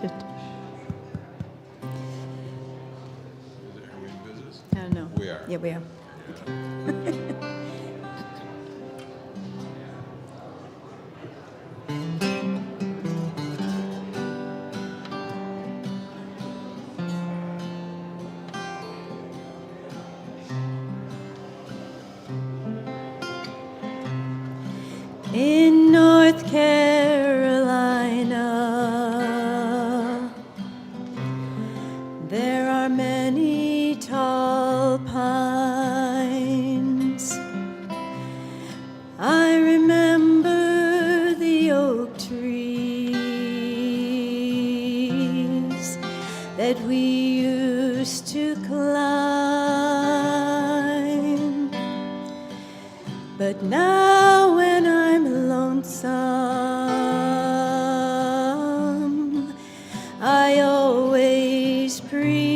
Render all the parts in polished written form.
it. Are we in business? I don't know. We are. Yeah, we are. Okay. In North Carolina, there are many tall pines. I remember the oak trees that we used to climb. But now when I'm lonesome, I always pretend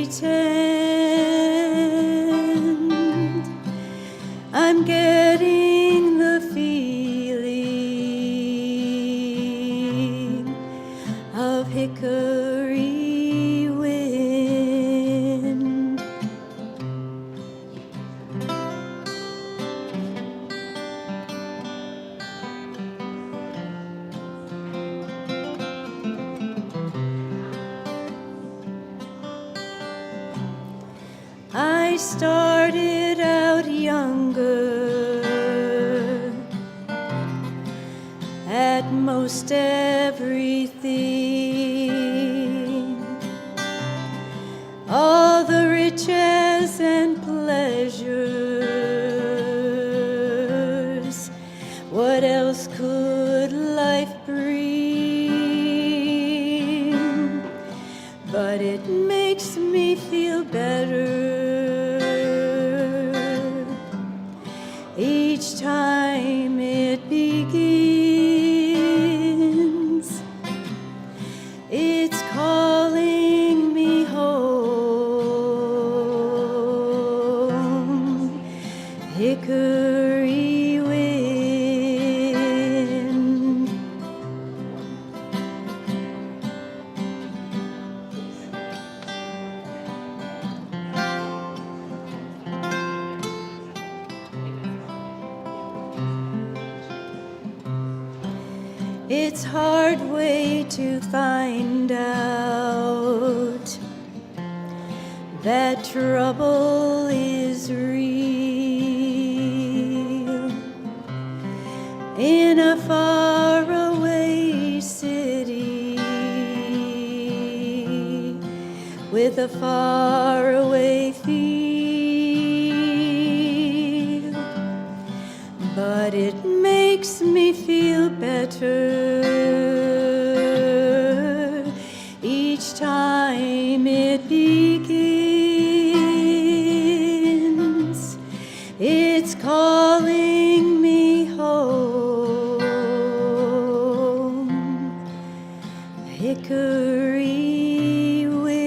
I'm getting the feeling of hickory wind. I started out younger at most everything, all the riches and pleasures. What else could life bring? But it makes me feel better each time it begins. It's calling me home, hickory wind. It's hard way to find out that trouble is real in a faraway city with a faraway feel. But it makes me feel better each time it begins. It's calling me home, hickory wind.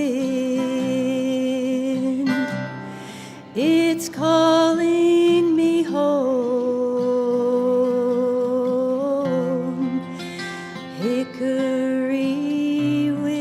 It's calling me home, hickory wind.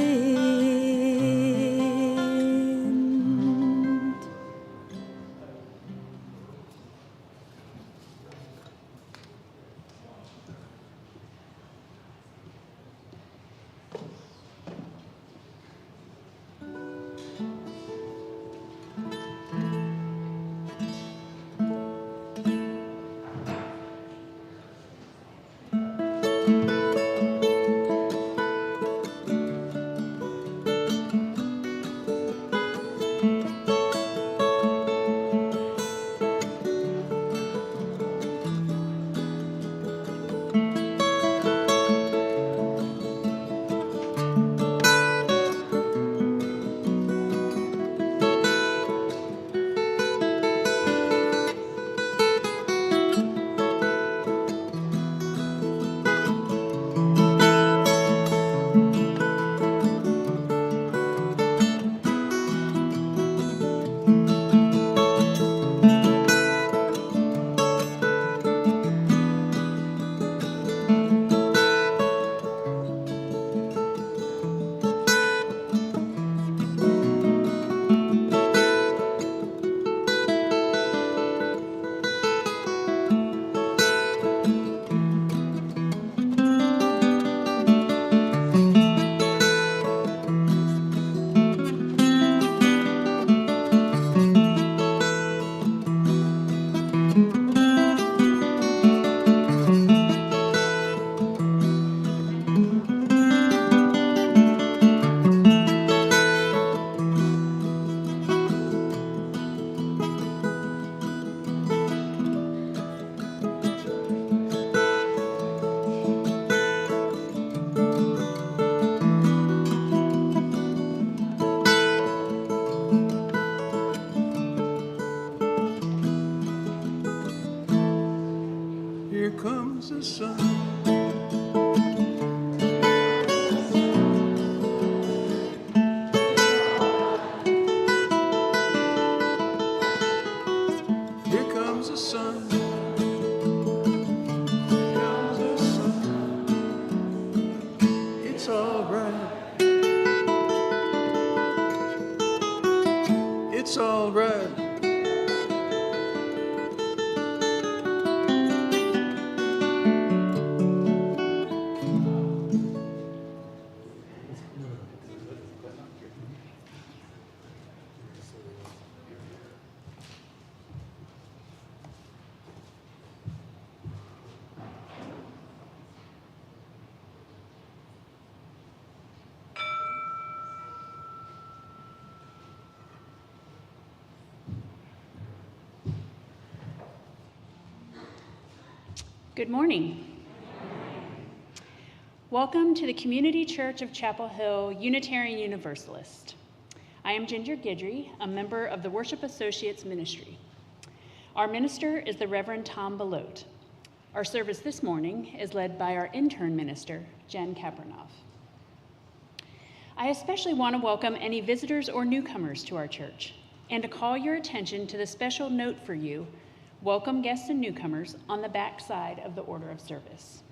comes the sun. Here comes the sun. Here comes the sun. It's all right. It's all right. Good morning. Welcome to the Community Church of Chapel Hill Unitarian Universalist. I am Ginger Guidry, a member of the Worship Associates Ministry. Our minister is the Reverend Tom Belote. Our service this morning is led by our intern minister, Jenn Kapranov. I especially want to welcome any visitors or newcomers to our church and to call your attention to the special note for you, Welcome Guests and Newcomers, on the back side of the order of service.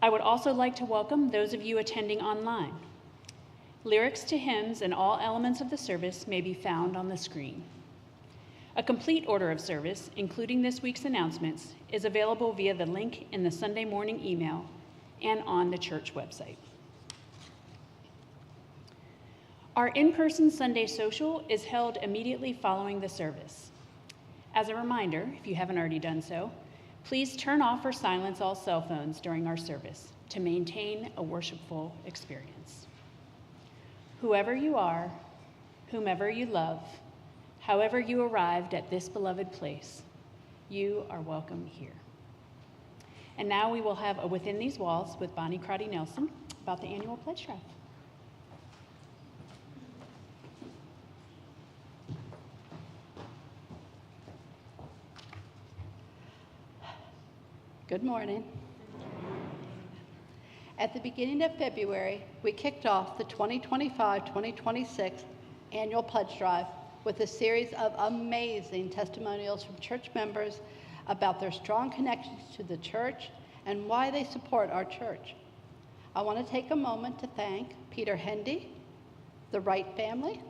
I would also like to welcome those of you attending online. Lyrics to hymns and all elements of the service may be found on the screen. A complete order of service, including this week's announcements, is available via the link in the Sunday morning email and on the church website. Our in-person Sunday social is held immediately following the service. As a reminder, if you haven't already done so, please turn off or silence all cell phones during our service to maintain a worshipful experience. Whoever you are, whomever you love, however you arrived at this beloved place, you are welcome here. And now we will have a Within These Walls with Bonnie Crotty Nelson about the annual pledge drive. Good morning. At the beginning of February, we kicked off the 2025-2026 annual pledge drive with a series of amazing testimonials from church members about their strong connections to the church and why they support our church. I want to take a moment to thank Peter Hendy, the Wright family,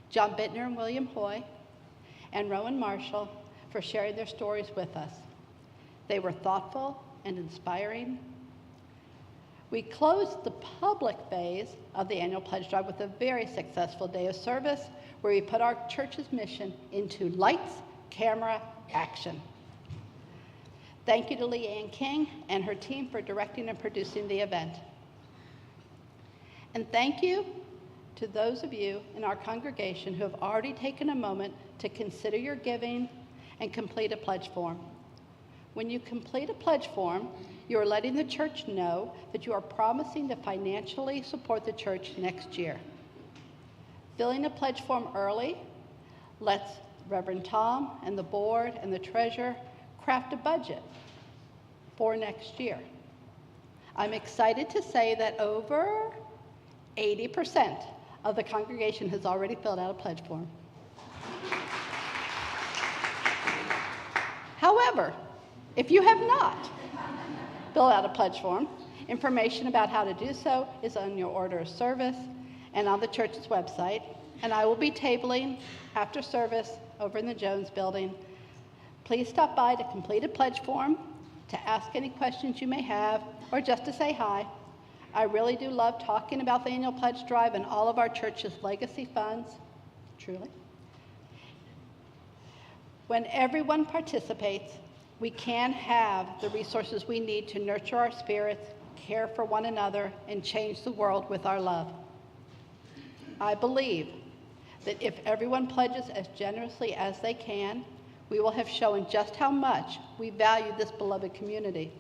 John Bittner and William Hoy, and Rowan Marshall for sharing their stories with us. They were thoughtful and inspiring. We closed the public phase of the annual pledge drive with a very successful day of service where we put our church's mission into lights, camera, action. Thank you to Leanne King and her team for directing and producing the event. And thank you to those of you in our congregation who have already taken a moment to consider your giving and complete a pledge form. When you complete a pledge form, you are letting the church know that you are promising to financially support the church next year. Filling a pledge form early lets Reverend Tom and the board and the treasurer craft a budget for next year. I'm excited to say that over 80% of the congregation has already filled out a pledge form. However, if you have not filled out a pledge form, information about how to do so is on your order of service and on the church's website, and I will be tabling after service over in the Jones building. Please stop by to complete a pledge form, to ask any questions you may have, or just to say hi. I really do love talking about the annual pledge drive and all of our church's legacy funds, truly. When everyone participates, we can have the resources we need to nurture our spirits, care for one another, and change the world with our love. I believe that if everyone pledges as generously as they can, we will have shown just how much we value this beloved community.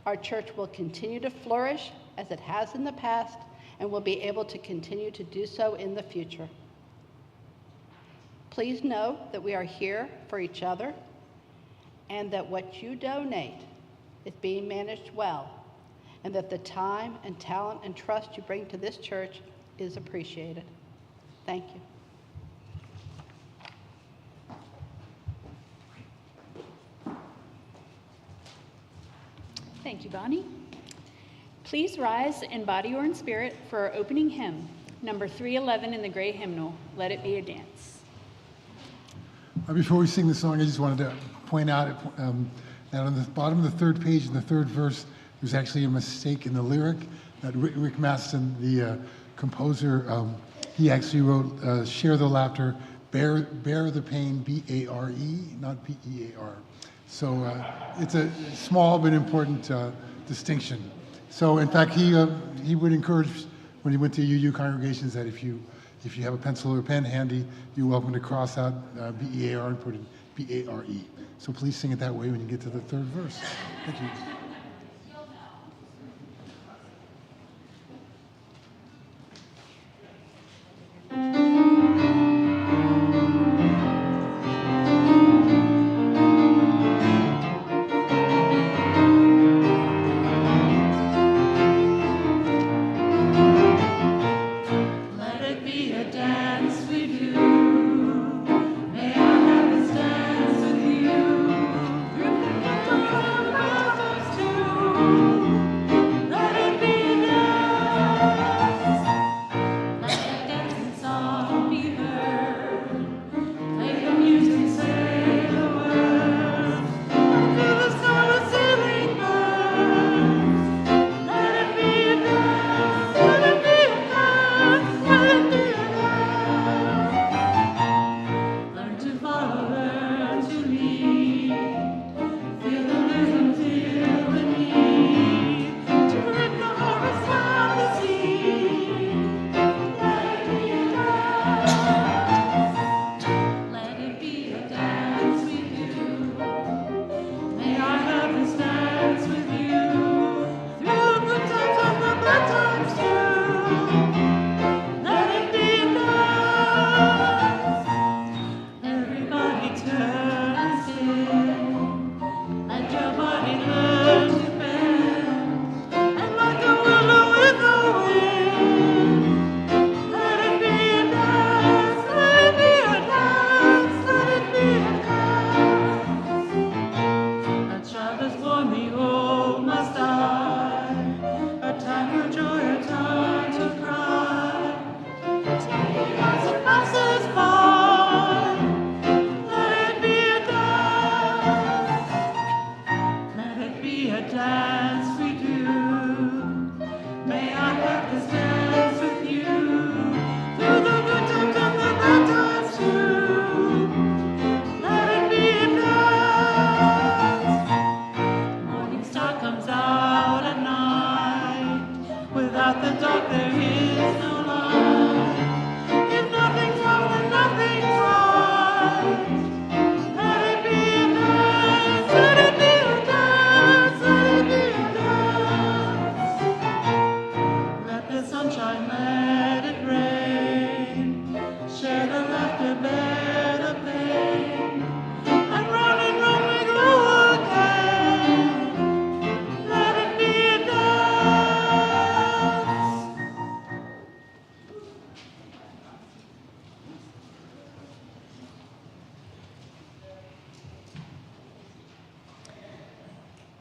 Our church will continue to flourish as it has in the past and will be able to continue to do so in the future. Please know that we are here for each other and that what you donate is being managed well, and that the time and talent and trust you bring to this church is appreciated. Thank you. Thank you, Bonnie. Please rise in body or in spirit for our opening hymn, number 311 in the gray hymnal, Let It Be a Dance. Before we sing the song, I just wanted to point out that on the bottom of the third page in the third verse, there's actually a mistake in the lyric. That Rick Maston, the composer, he actually wrote, share the laughter, bear the pain, B-A-R-E, not P-E-A-R. So it's a small but important distinction. So in fact, he would encourage, when he went to UU congregations, that if you have a pencil or a pen handy, you're welcome to cross out B-E-A-R and put in B-A-R-E. So please sing it that way when you get to the third verse. Thank you.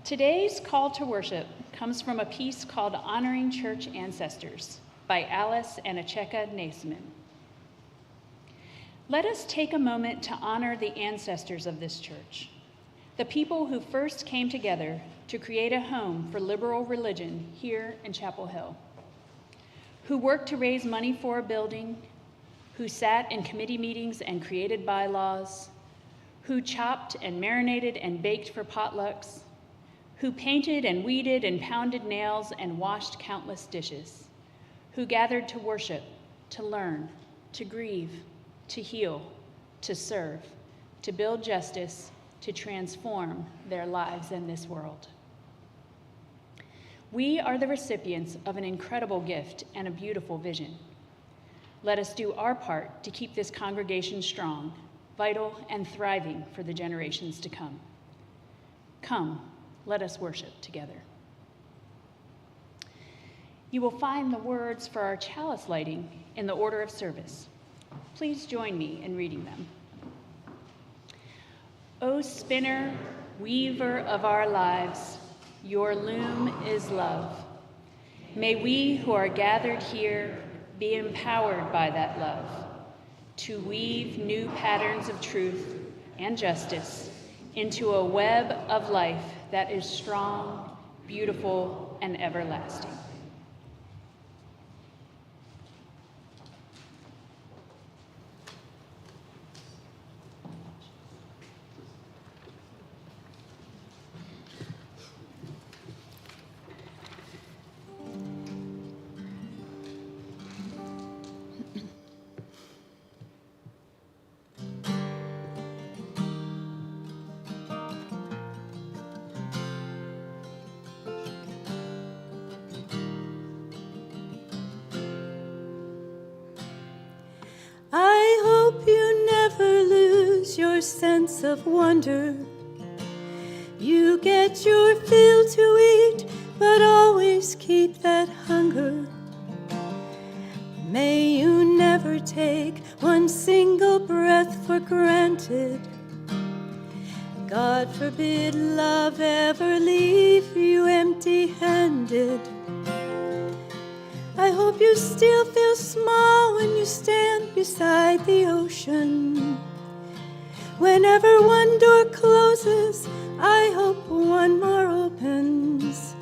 Today's call to worship comes from a piece called Honoring Church Ancestors by Alice Anacheka Naismith. Let us take a moment to honor the ancestors of this church, the people who first came together to create a home for liberal religion here in Chapel Hill, who worked to raise money for a building, who sat in committee meetings and created bylaws, who chopped and marinated and baked for potlucks, who painted and weeded and pounded nails and washed countless dishes, who gathered to worship, to learn, to grieve, to heal, to serve, to build justice, to transform their lives in this world. We are the recipients of an incredible gift and a beautiful vision. Let us do our part to keep this congregation strong, vital, and thriving for the generations to come. Come, let us worship together. You will find the words for our chalice lighting in the order of service. Please join me in reading them. O spinner, weaver of our lives, your loom is love. May we who are gathered here be empowered by that love to weave new patterns of truth and justice into a web of life that is strong, beautiful, and everlasting. I hope you never lose your sense of wonder. You get your fill to eat, but always keep that hunger. May you never take one single breath for granted. God forbid love ever leave you empty-handed. I hope you still feel small when you stand beside the ocean. Whenever one door closes, I hope one more opens.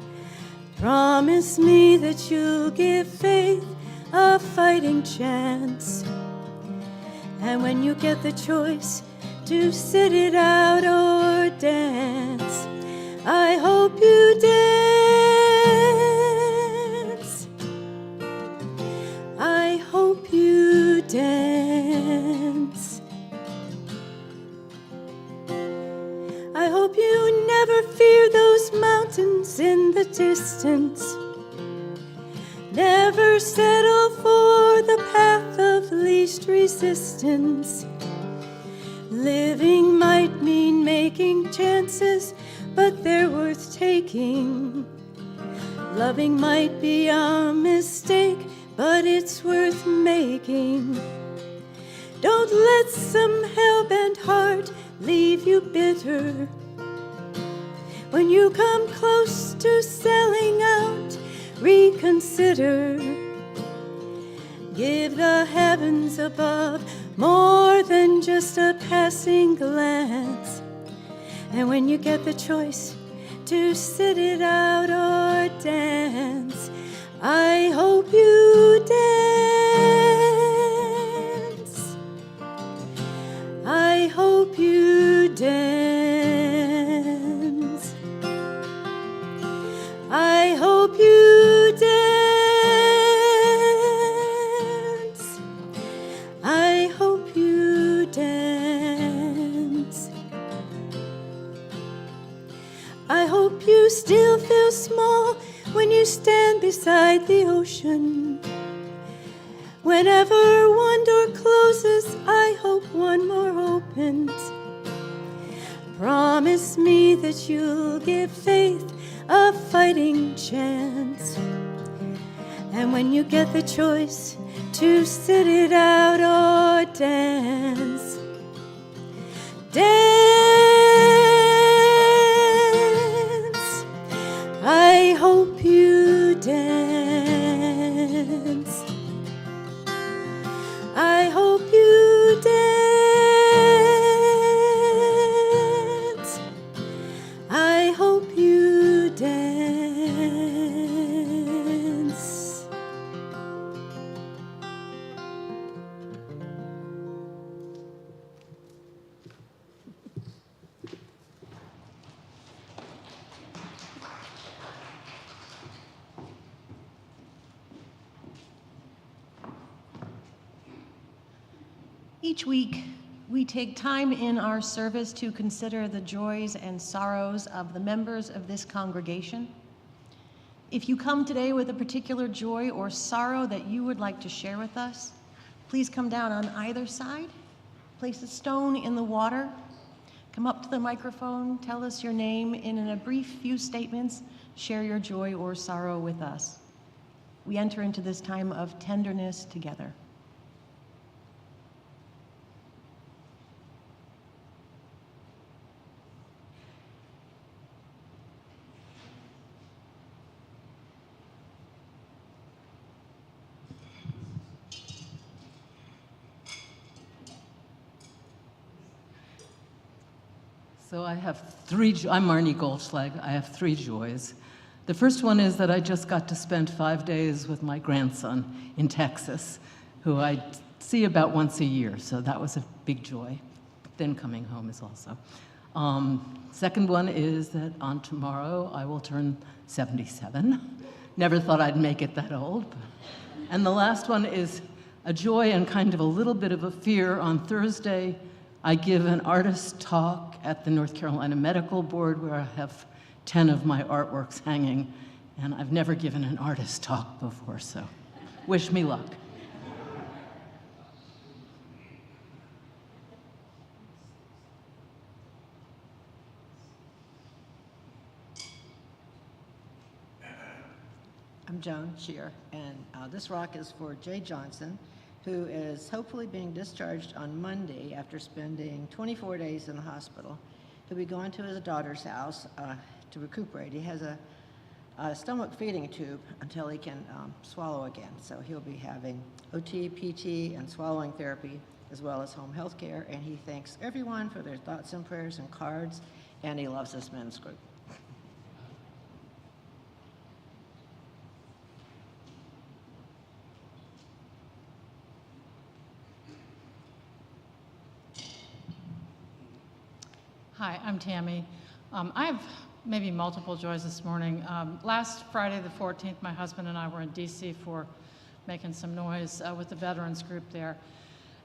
Promise me that you'll give faith a fighting chance. And when you get the choice to sit it out or dance, I hope you dance. I hope you dance. I hope you never fear those mountains in the distance. Never settle for the path of least resistance. Living might mean making chances, but they're worth taking. Loving might be a mistake, but it's worth making. Don't let some hell-bent heart leave you bitter. When you come close to selling out, reconsider. Give the heavens above more than just a passing glance. And when you get the choice to sit it out or dance, I hope you dance. I hope you dance. I hope you dance. I hope you dance. I hope you still feel small when you stand beside the ocean. Whenever one door closes, I hope one more opens. Promise me that you'll give faith a fighting chance. And when you get the choice to sit it out or dance, dance. I hope you dance. I hope you dance. I hope you dance. Each week, we take time in our service to consider the joys and sorrows of the members of this congregation. If you come today with a particular joy or sorrow that you would like to share with us, please come down on either side, place a stone in the water, Come up to the microphone, tell us your name, and in a brief few statements, share your joy or sorrow with us. We enter into this time of tenderness together. So I have I'm Marnie Goldschlag. I have 3 joys. The first one is that I just got to spend 5 days with my grandson in Texas, who I see about once a year, so that was a big joy. Then coming home is also. Second one is that on tomorrow I will turn 77. Never thought I'd make it that old. And the last one is a joy and kind of a little bit of a fear. On Thursday, I give an artist talk at the North Carolina Medical Board where I have 10 of my artworks hanging, and I've never given an artist talk before, so wish me luck. I'm Joan Shear, and this rock is for Jay Johnson, who is hopefully being discharged on Monday after spending 24 days in the hospital. He'll be going to his daughter's house to recuperate. He has a stomach feeding tube until he can swallow again. So he'll be having OT, PT, and swallowing therapy, as well as home health care. And he thanks everyone for their thoughts and prayers and cards, and he loves this men's group. Hi, I'm Tammy. I have maybe multiple joys this morning. Last Friday the 14th, my husband and I were in DC for making some noise with the veterans group there.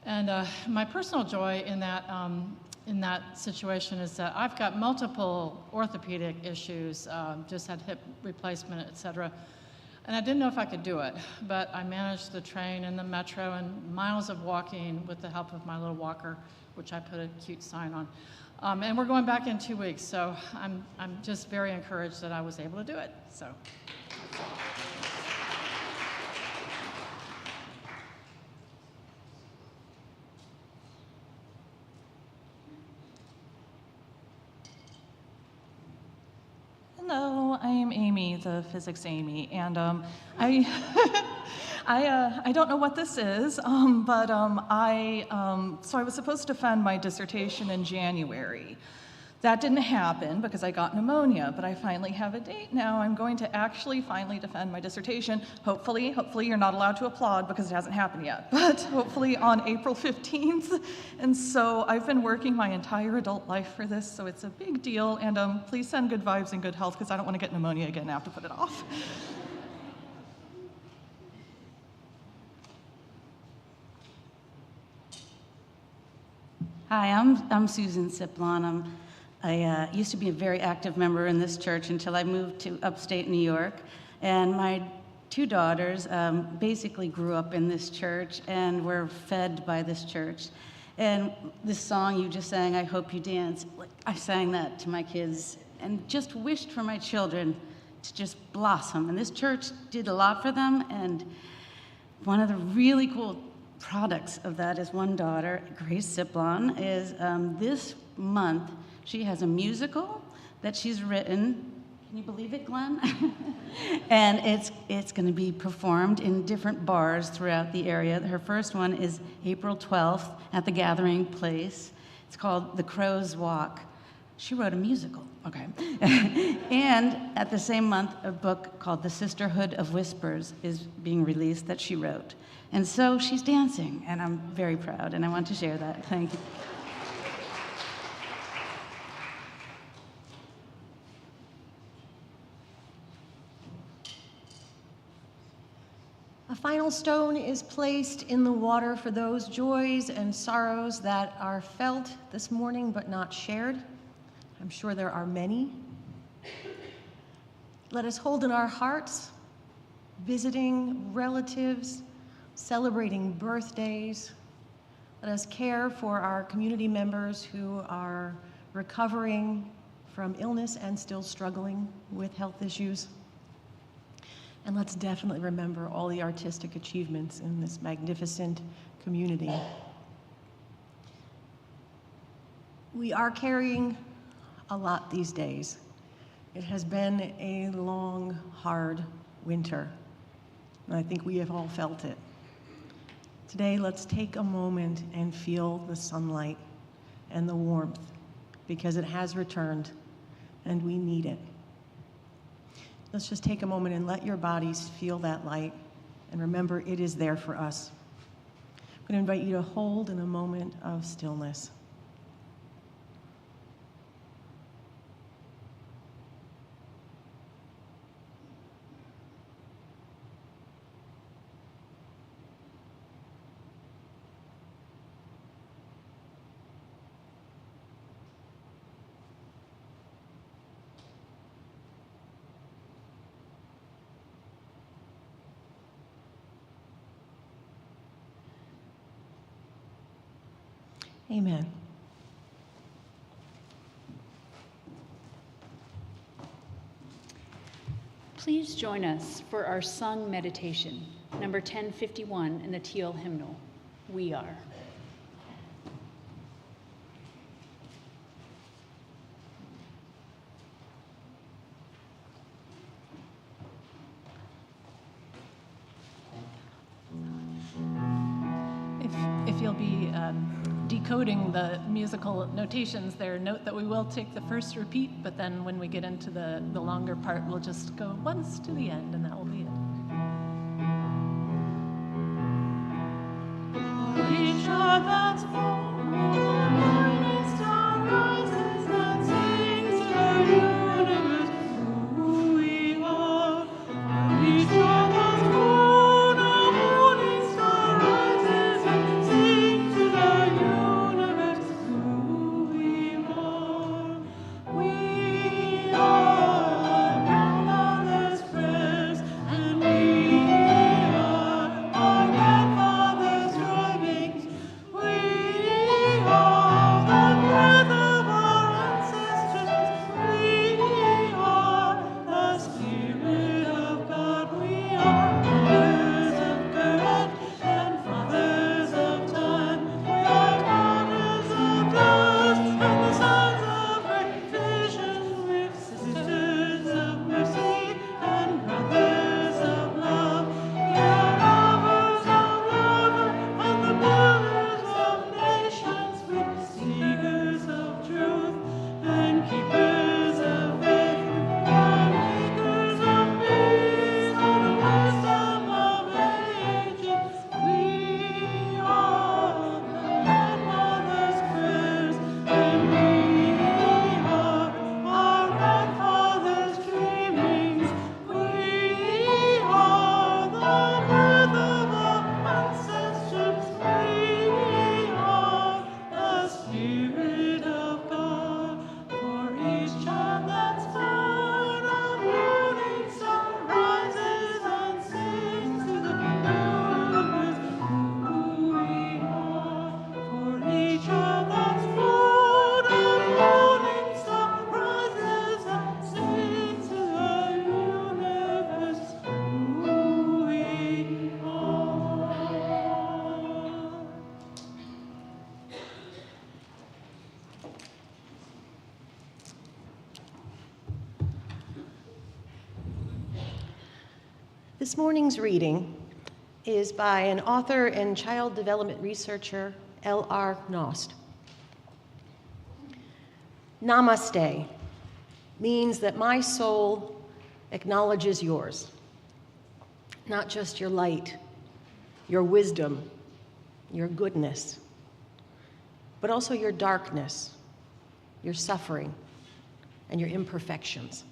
And my personal joy in that situation is that I've got multiple orthopedic issues, just had hip replacement, et cetera. And I didn't know if I could do it, but I managed the train and the metro and miles of walking with the help of my little walker, which I put a cute sign on. And we're going back in 2 weeks, so I'm just very encouraged that I was able to do it. So. Hello, I am Amy, the physics Amy, and I don't know what this is, but so I was supposed to defend my dissertation in January. That didn't happen because I got pneumonia, but I finally have a date now. I'm going to actually finally defend my dissertation. Hopefully you're not allowed to applaud because it hasn't happened yet, but hopefully on April 15th. And so I've been working my entire adult life for this, so it's a big deal. And please send good vibes and good health because I don't want to get pneumonia again and have to put it off. Hi, I'm Susan Siplon. I used to be a very active member in this church until I moved to upstate New York. And my 2 daughters basically grew up in this church and were fed by this church. And this song you just sang, I Hope You Dance, I sang that to my kids and just wished for my children to just blossom. And this church did a lot for them. And one of the really cool products of that is one daughter, Grace Siplon, is this month she has a musical that she's written. Can you believe it, Glenn? And it's going to be performed in different bars throughout the area. Her first one is April 12th at the Gathering Place. It's called The Crow's Walk. She wrote a musical, okay. And at the same month, a book called The Sisterhood of Whispers is being released that she wrote. And so she's dancing, and I'm very proud, and I want to share that. Thank you. A final stone is placed in the water for those joys and sorrows that are felt this morning but not shared. I'm sure there are many. Let us hold in our hearts, visiting relatives, celebrating birthdays. Let us care for our community members who are recovering from illness and still struggling with health issues. And let's definitely remember all the artistic achievements in this magnificent community. We are carrying a lot these days. It has been a long, hard winter, and I think we have all felt it. Today, let's take a moment and feel the sunlight and the warmth, because it has returned, and we need it. Let's just take a moment and let your bodies feel that light, and remember it is there for us. I'm going to invite you to hold in a moment of stillness. Amen. Please join us for our sung meditation, number 1051 in the Teal hymnal, We Are. If you'll be decoding the musical notations there, note that we will take the first repeat, but then when we get into the longer part, we'll just go once to the end, and that will be it. Each other's morning star rises and sings to the universe who we are. Each other's morning star rises and sings to the universe who we are. We are grandmother's prayers, and we are our grandfather's strivings. We are the breath of our ancestors. We are the Spirit of God. We are mothers of courage and fathers of time. We are daughters of dust and the sons of great visions. We're sisters of mercy and brothers of love. We are lovers of love and the builders of nations. We're seekers of truth and keepers of faith. We are makers of peace and the wisdom of ages. We are grandmother's prayers, and we are our grandfather's dreamings. We are the birth of our ancestors. We are the Spirit of God. For each child that's born, a morning star rises and sings to the universe who we are. For each child that's born, a morning star rises and sings to the universe who we are. This morning's reading is by an author and child development researcher, L.R. Knost. Namaste means that my soul acknowledges yours, not just your light, your wisdom, your goodness, but also your darkness, your suffering, and your imperfections.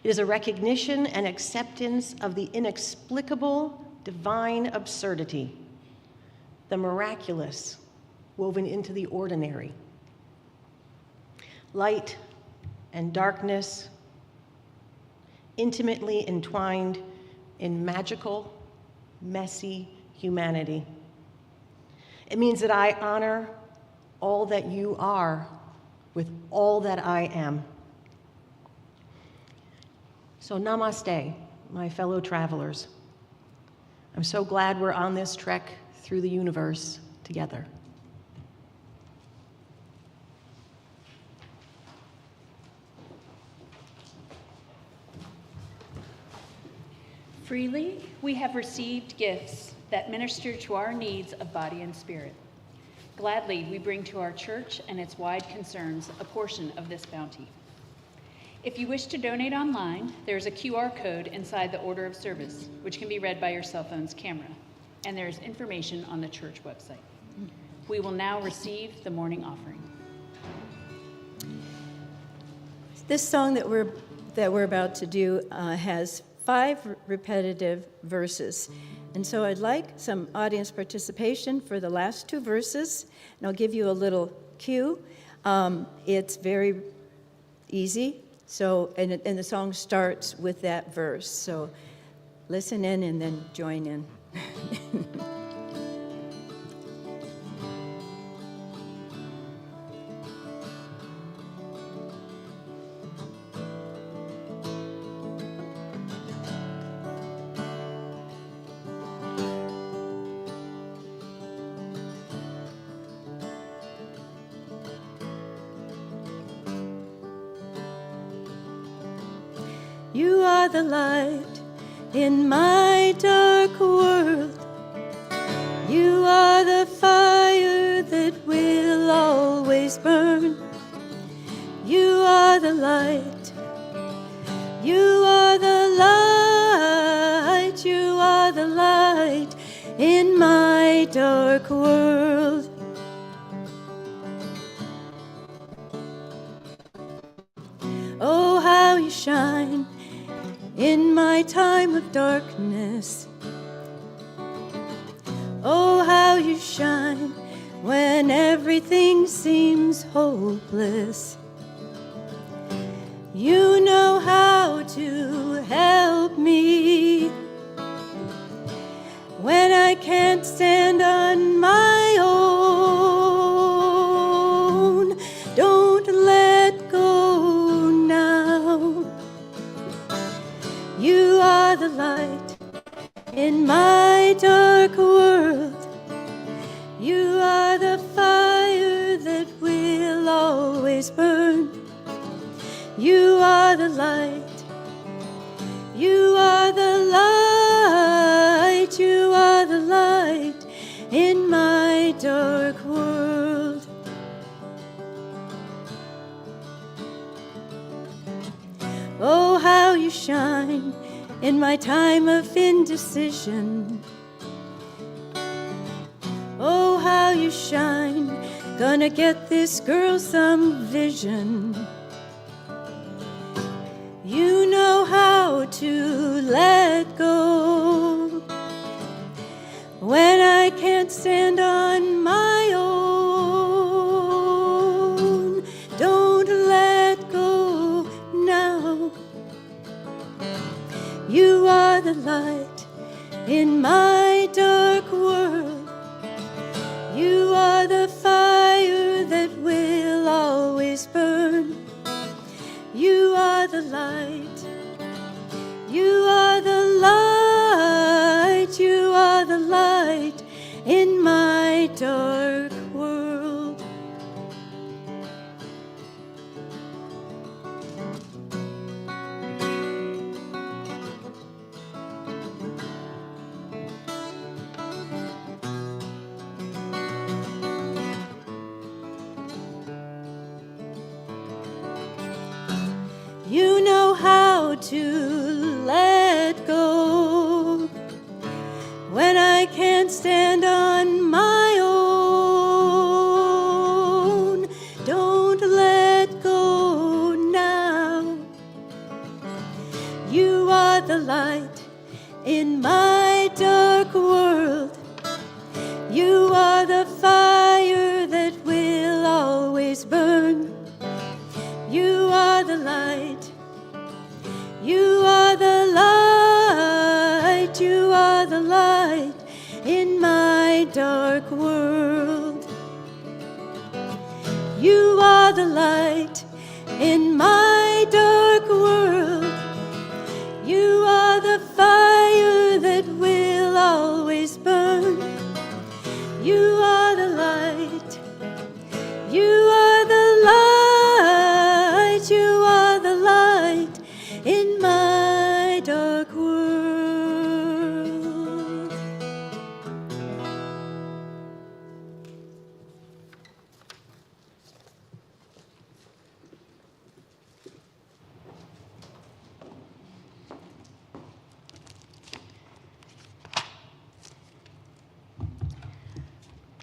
It is a recognition and acceptance of the inexplicable divine absurdity, the miraculous woven into the ordinary. Light and darkness intimately entwined in magical, messy humanity. It means that I honor all that you are with all that I am. So namaste, my fellow travelers. I'm so glad we're on this trek through the universe together. Freely, we have received gifts that minister to our needs of body and spirit. Gladly, we bring to our church and its wide concerns a portion of this bounty. If you wish to donate online, there is a QR code inside the order of service, which can be read by your cell phone's camera, and there is information on the church website. We will now receive the morning offering. This song that we're about to do has 5 repetitive verses. And so I'd like some audience participation for the last 2 verses, and I'll give you a little cue. It's very easy, so and the song starts with that verse. So listen in and then join in. You are the light in my dark world. You are the fire that will always burn. You are the light. You are the light. You are the light in my dark world. Oh, how you shine in my time of darkness. Oh, how you shine when everything seems hopeless. You know how to help me when I can't stand on my own. Don't let go now. You are the light in my dark world. You are the fire that will always burn. You are the light. You are the light. You are the light in my dark world. Oh, how you shine in my time of indecision. Oh, how you shine, gonna get this girl some vision. You know how to let go when I can't stand on my own. Don't let go now. You are the light in my dark world. You are the fire that will always burn. You are the light. You are the light. You are the light in my dark world. You know how to let go when I can't stand on my own. Don't let go now. You are the light in my dark world. You are the fire that will always burn. You are the light. You are the light. You are the light in my dark world. You are the light in my dark world. You are the fire that will always burn. You are the light. You are the light. You are the light in my dark world.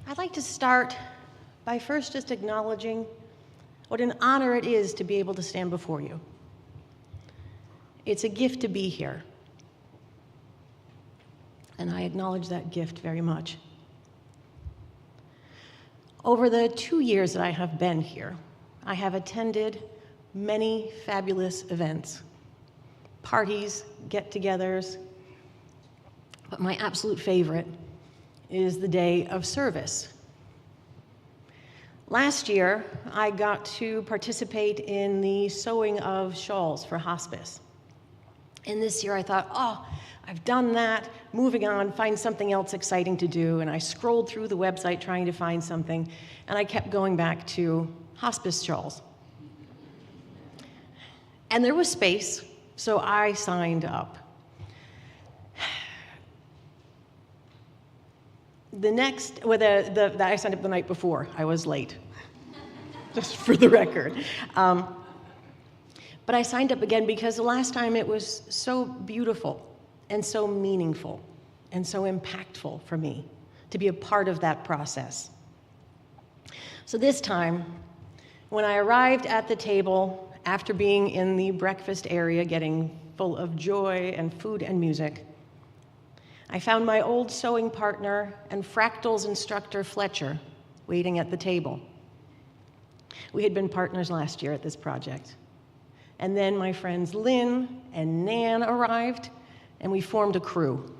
I'd like to start by first just acknowledging what an honor it is to be able to stand before you. It's a gift to be here, and I acknowledge that gift very much. Over the 2 years that I have been here, I have attended many fabulous events, parties, get-togethers, but my absolute favorite is the day of service. Last year, I got to participate in the sewing of shawls for hospice. And this year I thought, oh, I've done that, moving on, find something else exciting to do. And I scrolled through the website trying to find something, and I kept going back to hospice shawls. And there was space, so I signed up. I signed up the night before. I was late, just for the record. But I signed up again because the last time it was so beautiful and so meaningful and so impactful for me to be a part of that process. So this time, when I arrived at the table after being in the breakfast area getting full of joy and food and music, I found my old sewing partner and fractals instructor, Fletcher, waiting at the table. We had been partners last year at this project. And then my friends Lynn and Nan arrived, and we formed a crew.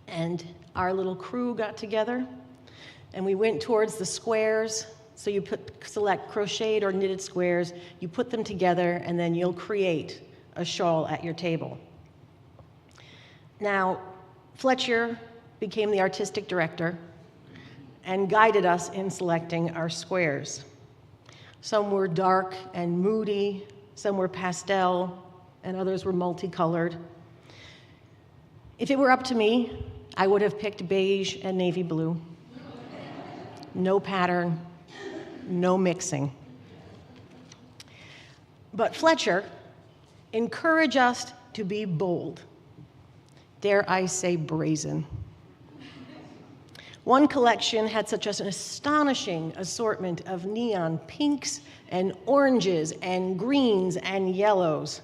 And our little crew got together, and we went towards the squares. So you select crocheted or knitted squares, you put them together, and then you'll create a shawl at your table. Now, Fletcher became the artistic director and guided us in selecting our squares. Some were dark and moody, some were pastel, and others were multicolored. If it were up to me, I would have picked beige and navy blue. No pattern, no mixing. But Fletcher encouraged us to be bold. Dare I say brazen. One collection had such an astonishing assortment of neon pinks and oranges and greens and yellows.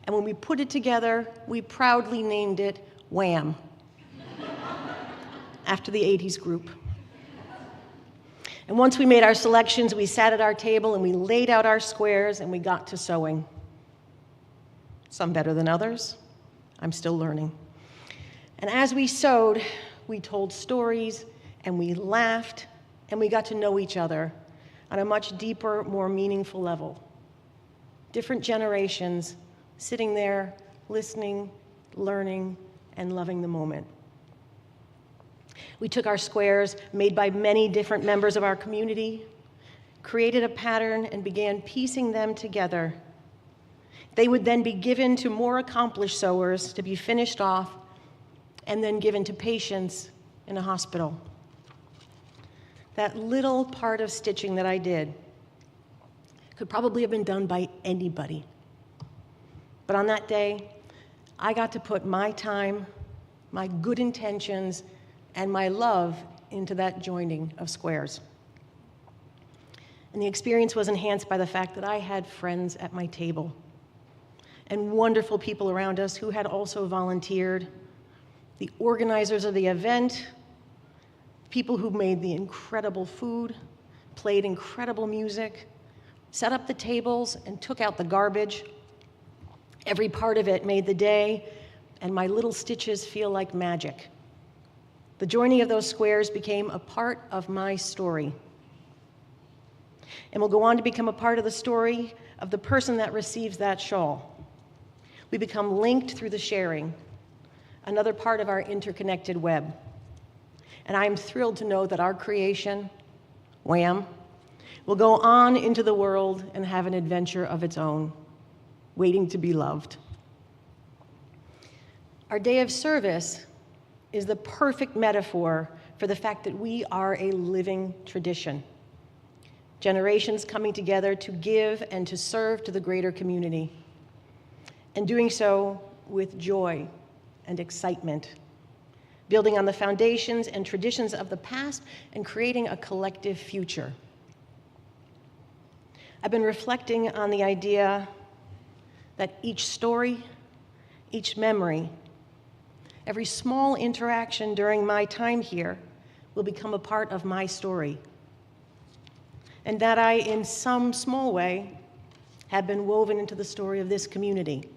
And when we put it together, we proudly named it Wham! After the 80s group. And once we made our selections, we sat at our table and we laid out our squares and we got to sewing. Some better than others. I'm still learning. And as we sewed, we told stories, and we laughed, and we got to know each other on a much deeper, more meaningful level. Different generations sitting there, listening, learning, and loving the moment. We took our squares, made by many different members of our community, created a pattern, and began piecing them together. They would then be given to more accomplished sewers to be finished off and then given to patients in a hospital. That little part of stitching that I did could probably have been done by anybody. But on that day, I got to put my time, my good intentions, and my love into that joining of squares. And the experience was enhanced by the fact that I had friends at my table and wonderful people around us who had also volunteered, the organizers of the event, people who made the incredible food, played incredible music, set up the tables, and took out the garbage. Every part of it made the day and my little stitches feel like magic. The joining of those squares became a part of my story. and will go on to become a part of the story of the person that receives that shawl. We become linked through the sharing, another part of our interconnected web. And I am thrilled to know that our creation, Wham, will go on into the world and have an adventure of its own, waiting to be loved. Our day of service is the perfect metaphor for the fact that we are a living tradition. Generations coming together to give and to serve to the greater community, and doing so with joy and excitement, building on the foundations and traditions of the past and creating a collective future. I've been reflecting on the idea that each story, each memory, every small interaction during my time here will become a part of my story. And that I, in some small way, have been woven into the story of this community.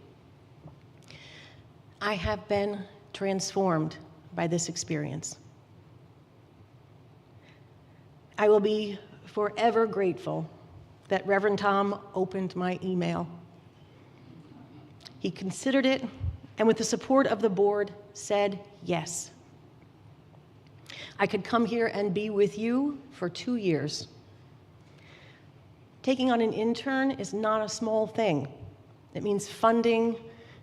I have been transformed by this experience. I will be forever grateful that Reverend Tom opened my email. He considered it, and with the support of the board, said yes. I could come here and be with you for 2 years. Taking on an intern is not a small thing. It means funding,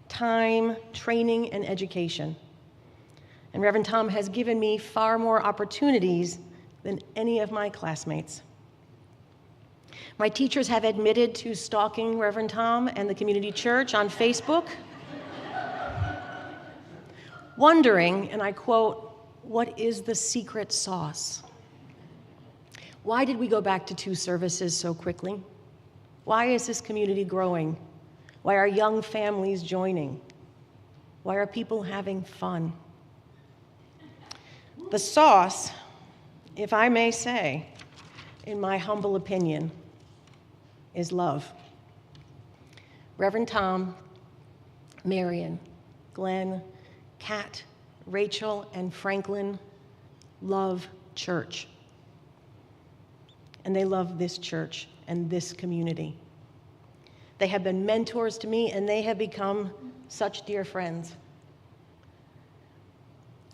time, training, and education. And Reverend Tom has given me far more opportunities than any of my classmates. My teachers have admitted to stalking Reverend Tom and the community church on Facebook, wondering, and I quote, "What is the secret sauce? Why did we go back to 2 services so quickly? Why is this community growing? Why are young families joining? Why are people having fun?" The sauce, if I may say, in my humble opinion, is love. Reverend Tom, Marion, Glenn, Kat, Rachel, and Franklin love church. And they love this church and this community. They have been mentors to me, and they have become such dear friends.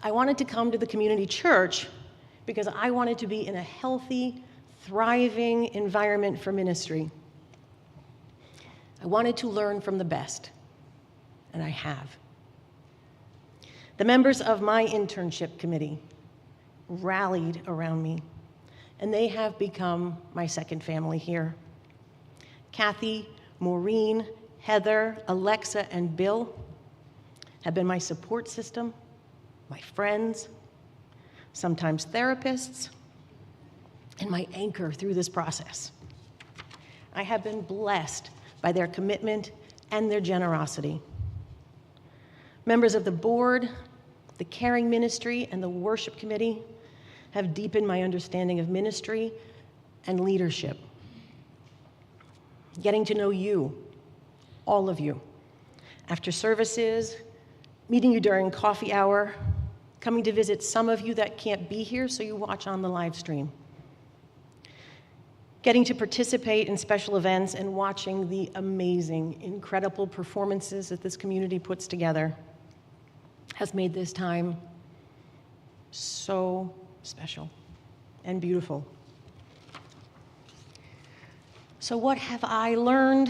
I wanted to come to the community church because I wanted to be in a healthy, thriving environment for ministry. I wanted to learn from the best, and I have. The members of my internship committee rallied around me, and they have become my second family here. Kathy, Maureen, Heather, Alexa, and Bill have been my support system, my friends, sometimes therapists, and my anchor through this process. I have been blessed by their commitment and their generosity. Members of the board, the caring ministry, and the worship committee have deepened my understanding of ministry and leadership. Getting to know you, all of you, after services, meeting you during coffee hour, coming to visit some of you that can't be here, so you watch on the live stream. Getting to participate in special events and watching the amazing, incredible performances that this community puts together has made this time so special and beautiful. So what have I learned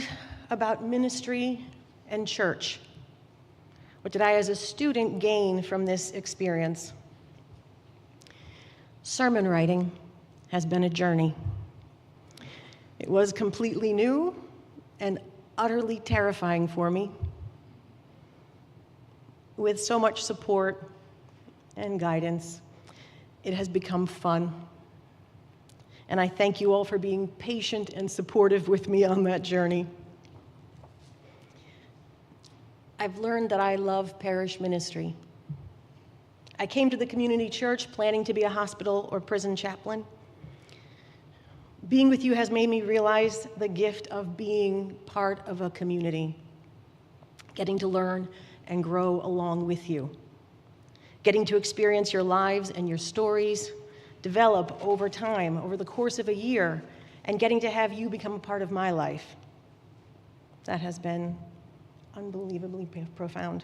about ministry and church? What did I as a student gain from this experience? Sermon writing has been a journey. It was completely new and utterly terrifying for me. With so much support and guidance, it has become fun. And I thank you all for being patient and supportive with me on that journey. I've learned that I love parish ministry. I came to the community church planning to be a hospital or prison chaplain. Being with you has made me realize the gift of being part of a community, getting to learn and grow along with you, getting to experience your lives and your stories develop over time, over the course of a year, and getting to have you become a part of my life. That has been unbelievably profound.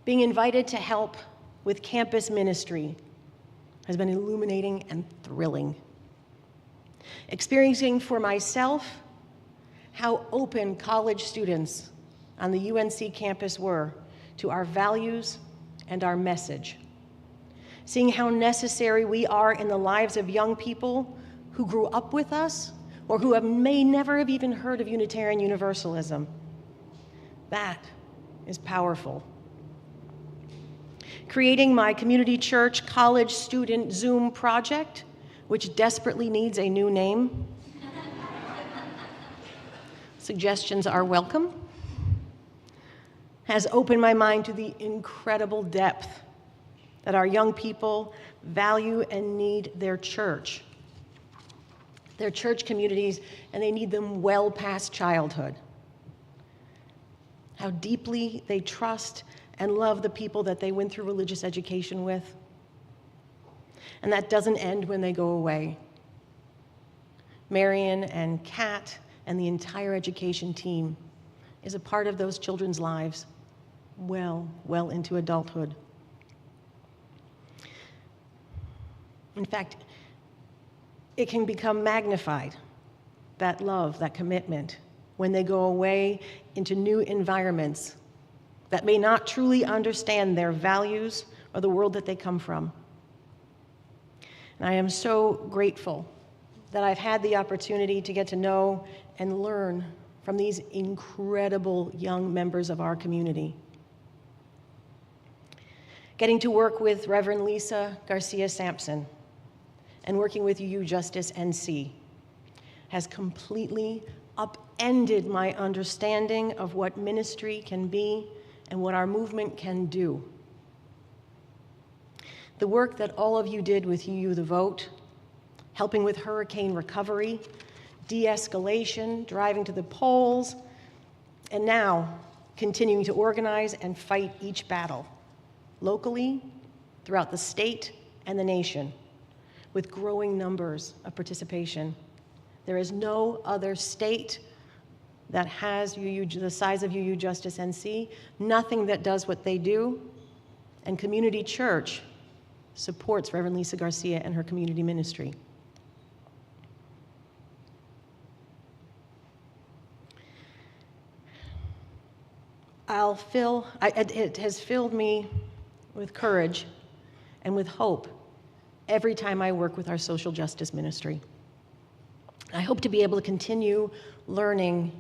Being invited to help with campus ministry has been illuminating and thrilling. Experiencing for myself how open college students on the UNC campus were to our values and our message. Seeing how necessary we are in the lives of young people who grew up with us or who may never have even heard of Unitarian Universalism. That is powerful. Creating my community church college student Zoom project, which desperately needs a new name. Suggestions are welcome. Has opened my mind to the incredible depth that our young people value and need their church communities, and they need them well past childhood. How deeply they trust and love the people that they went through religious education with. And that doesn't end when they go away. Marion and Kat and the entire education team is a part of those children's lives well into adulthood. In fact, it can become magnified, that love, that commitment, when they go away into new environments that may not truly understand their values or the world that they come from. And I am so grateful that I've had the opportunity to get to know and learn from these incredible young members of our community. Getting to work with Reverend Lisa Garcia Sampson and working with UU Justice NC has completely upended my understanding of what ministry can be and what our movement can do. The work that all of you did with UU The Vote, helping with hurricane recovery, de-escalation, driving to the polls, and now continuing to organize and fight each battle, locally, throughout the state and the nation, with growing numbers of participation. There is no other state that has the size of UU Justice NC, nothing that does what they do, and Community Church supports Reverend Lisa Garcia and her community ministry. It has filled me with courage and with hope every time I work with our social justice ministry. I hope to be able to continue learning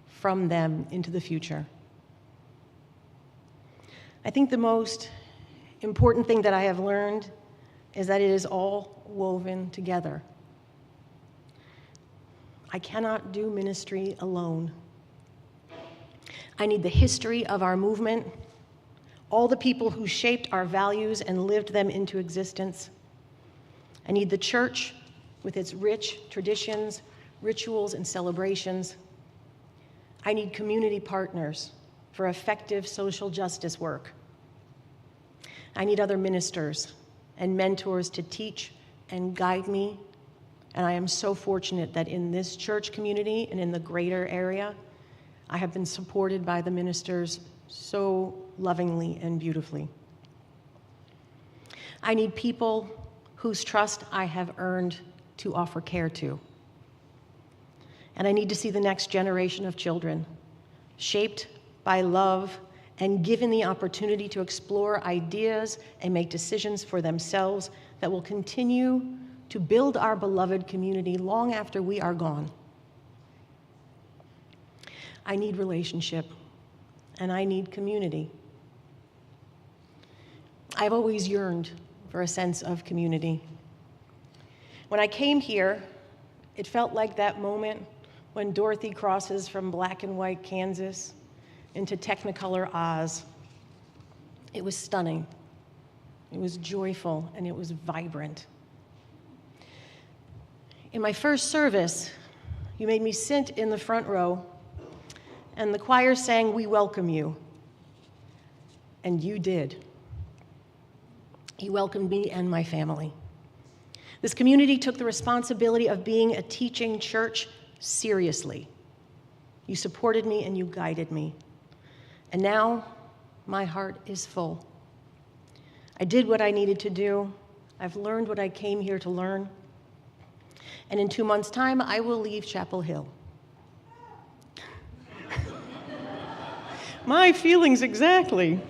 from them into the future. I think the most important thing that I have learned is that it is all woven together. I cannot do ministry alone. I need the history of our movement, all the people who shaped our values and lived them into existence. I need the church with its rich traditions, rituals, and celebrations. I need community partners for effective social justice work. I need other ministers and mentors to teach and guide me. And I am so fortunate that in this church community and in the greater area, I have been supported by the ministers so lovingly and beautifully. I need people whose trust I have earned to offer care to. And I need to see the next generation of children shaped by love and given the opportunity to explore ideas and make decisions for themselves that will continue to build our beloved community long after we are gone. I need relationship, and I need community. I've always yearned for a sense of community. When I came here, it felt like that moment when Dorothy crosses from black and white Kansas into Technicolor Oz. It was stunning, it was joyful, and it was vibrant. In my first service, you made me sit in the front row, and the choir sang, "We welcome you." And you did. You welcomed me and my family. This community took the responsibility of being a teaching church seriously. You supported me and you guided me. And now my heart is full. I did what I needed to do. I've learned what I came here to learn. And in 2 months' time, I will leave Chapel Hill. My feelings exactly.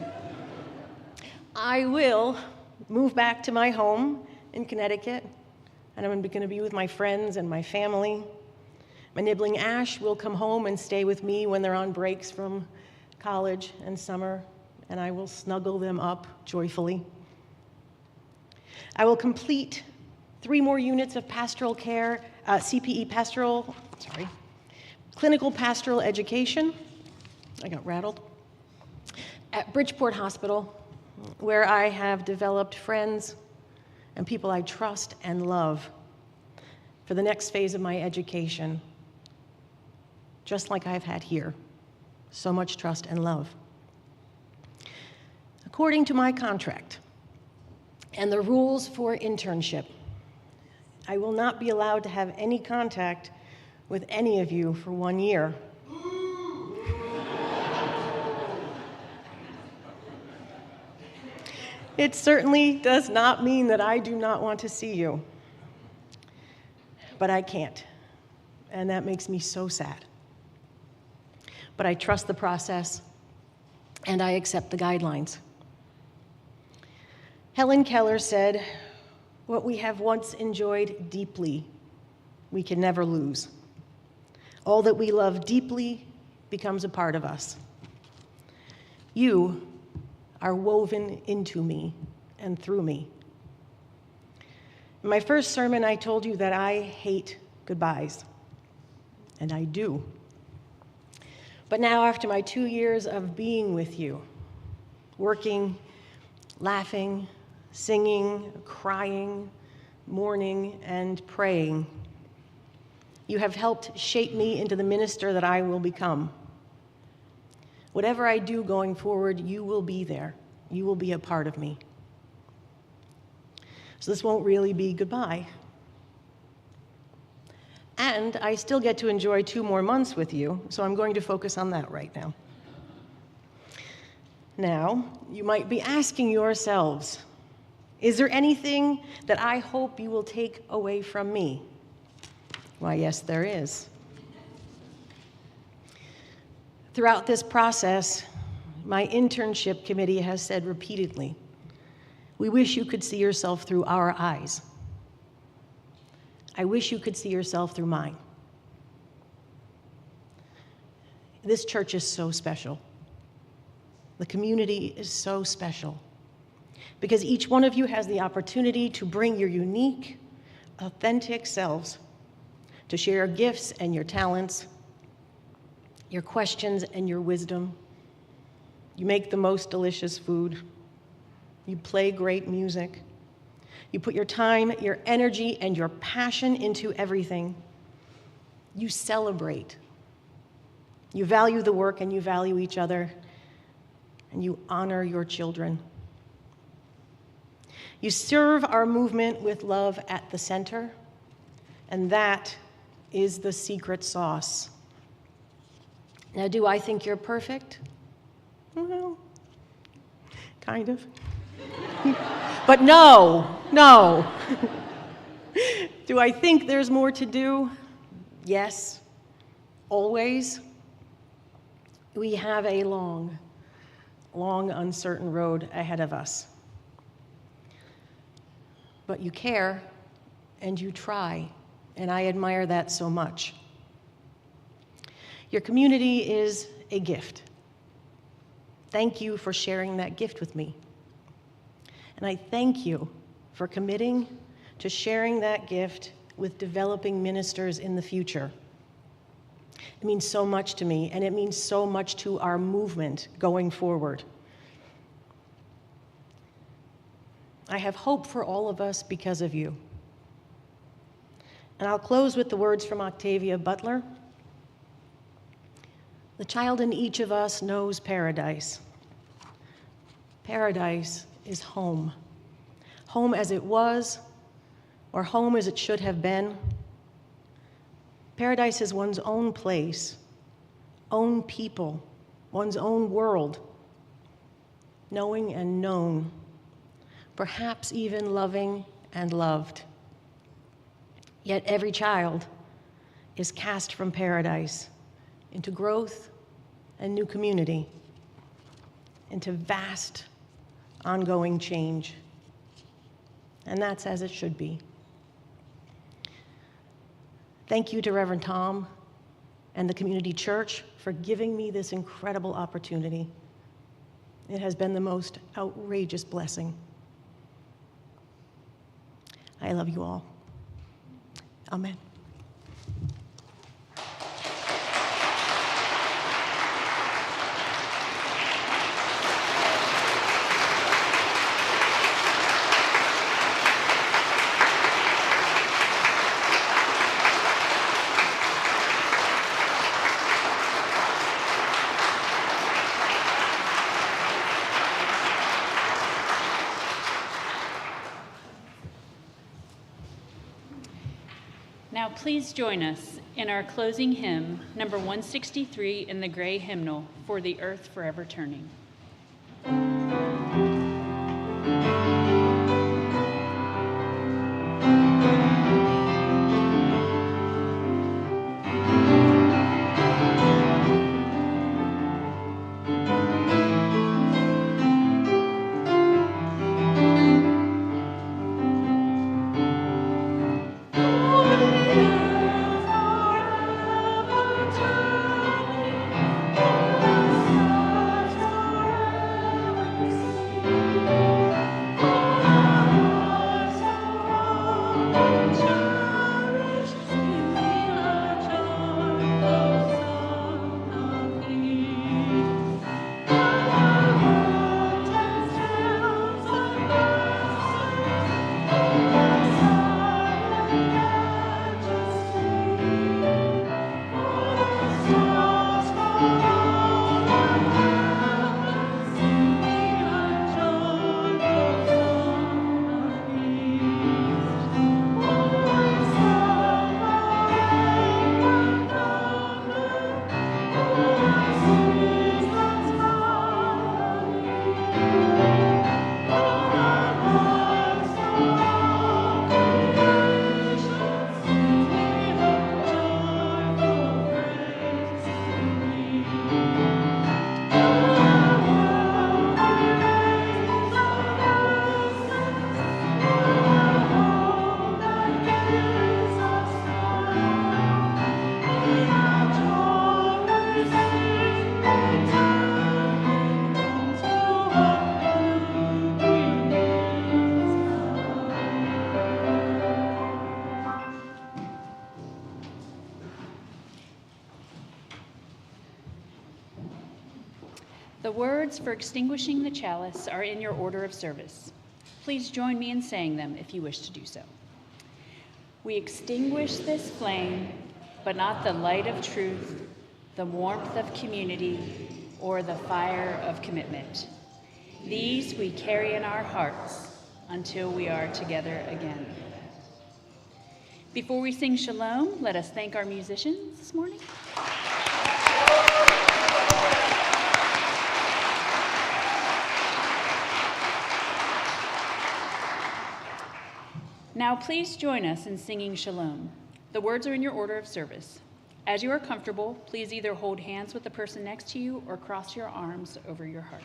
I will move back to my home in Connecticut, and I'm going to be with my friends and my family. My nibbling Ash will come home and stay with me when they're on breaks from college and summer, and I will snuggle them up joyfully. I will complete 3 more units of pastoral care, CPE clinical pastoral education. I got rattled. At Bridgeport Hospital, where I have developed friends and people I trust and love for the next phase of my education, just like I've had here. So much trust and love. According to my contract and the rules for internship, I will not be allowed to have any contact with any of you for 1 year. It certainly does not mean that I do not want to see you, but I can't, and that makes me so sad. But I trust the process, and I accept the guidelines. Helen Keller said, "What we have once enjoyed deeply, we can never lose. All that we love deeply becomes a part of us. You are woven into me and through me." In my first sermon, I told you that I hate goodbyes, and I do. But now, after my 2 years of being with you, working, laughing, singing, crying, mourning, and praying, you have helped shape me into the minister that I will become. Whatever I do going forward, you will be there. You will be a part of me. So this won't really be goodbye. And I still get to enjoy 2 more months with you, so I'm going to focus on that right now. Now, you might be asking yourselves, is there anything that I hope you will take away from me? Why, yes, there is. Throughout this process, my internship committee has said repeatedly, we wish you could see yourself through our eyes. I wish you could see yourself through mine. This church is so special. The community is so special because each one of you has the opportunity to bring your unique, authentic selves, to share your gifts and your talents, your questions and your wisdom. You make the most delicious food. You play great music. You put your time, your energy, and your passion into everything. You celebrate. You value the work and you value each other, and you honor your children. You serve our movement with love at the center, and that is the secret sauce. Now, do I think you're perfect? Well, kind of. But no. Do I think there's more to do? Yes, always. We have a long, uncertain road ahead of us. But you care, and you try, and I admire that so much. Your community is a gift. Thank you for sharing that gift with me. And I thank you for committing to sharing that gift with developing ministers in the future. It means so much to me, and it means so much to our movement going forward. I have hope for all of us because of you. And I'll close with the words from Octavia Butler. The child in each of us knows paradise. Paradise is home. Home as it was, or home as it should have been. Paradise is one's own place, own people, one's own world, knowing and known, perhaps even loving and loved. Yet every child is cast from paradise into growth and new community, into vast, ongoing change. And that's as it should be. Thank you to Reverend Tom and the community church for giving me this incredible opportunity. It has been the most outrageous blessing. I love you all. Amen. Now please join us in our closing hymn, number 163 in the gray hymnal, For the Earth Forever Turning. The words for extinguishing the chalice are in your order of service. Please join me in saying them if you wish to do so. We extinguish this flame, but not the light of truth, the warmth of community, or the fire of commitment. These we carry in our hearts until we are together again. Before we sing Shalom, let us thank our musicians this morning. Now please join us in singing Shalom. The words are in your order of service. As you are comfortable, please either hold hands with the person next to you or cross your arms over your heart.